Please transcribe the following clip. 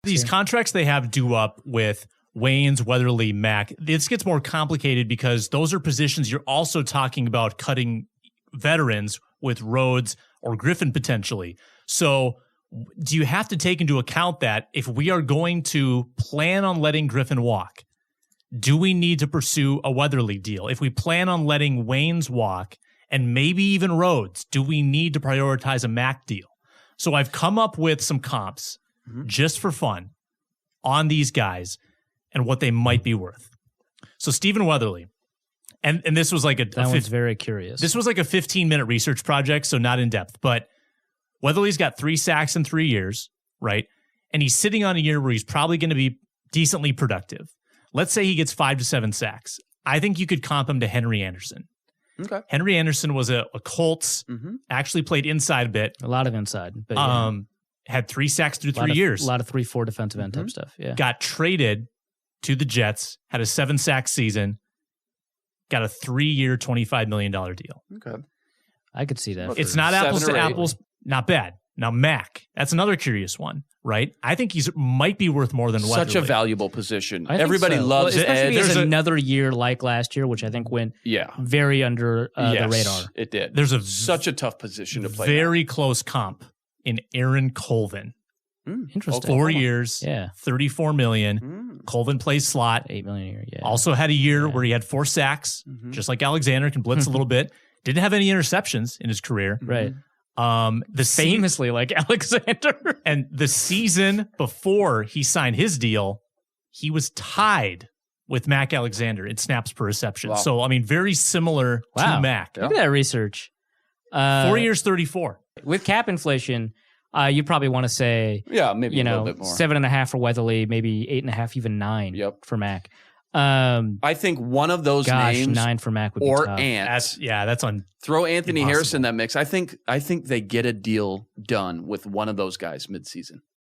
These contracts they have due up with Waynes, Weatherly, Mack. This gets more complicated because those are positions you're also talking about cutting veterans with Rhodes or Griffin potentially. So do you have to take into account that if we are going to plan on letting Griffin walk, do we need to pursue a Weatherly deal? If we plan on letting Waynes walk and maybe even Rhodes, do we need to prioritize a Mack deal? So I've come up with some comps just for fun on these guys and what they might be worth. So Stephen Weatherly, and this was like that one's very curious. This was like a 15-minute research project, so not in depth. But Weatherly's got 3 sacks in 3 years, right? And he's sitting on a year where he's probably going to be decently productive. Let's say he gets 5 to 7 sacks. I think you could comp him to Henry Anderson. Okay. Henry Anderson was a Colts, actually played inside a bit. A lot of inside. But had 3 sacks through 3 years. A lot of 3-4 defensive end type stuff. Yeah. Got traded to the Jets, had a 7-sack season, got a 3-year, $25 million deal. Okay. I could see that. It's not apples to apples. Not bad. Now, Mack, that's another curious one, right? I think he's might be worth more than Weatherly. Such a valuable position. I think Everybody so. loves well, especially edge. There's another year like last year, which I think went very under the radar. It did. There's such a tough position to play. Very close comp in Aaron Colvin. Interesting. 4 years, $34 million. Colvin plays slot. $8 million a year, Also had a year where he had 4 sacks, just like Alexander, can blitz a little bit. Didn't have any interceptions in his career. Right. Famously like Alexander. And the season before he signed his deal, he was tied with Mack Alexander in snaps per reception. Wow. So, I mean, very similar to Mack. Look at that research. 4 years, 34. With cap inflation, you probably want to say, maybe a little bit more. 7.5 for Weatherly, maybe 8.5, even 9 for Mack. I think one of those names, 9 for Mack would be or tough. Ant. That's on. Throw Anthony impossible. Harris in that mix. I think they get a deal done with one of those guys midseason.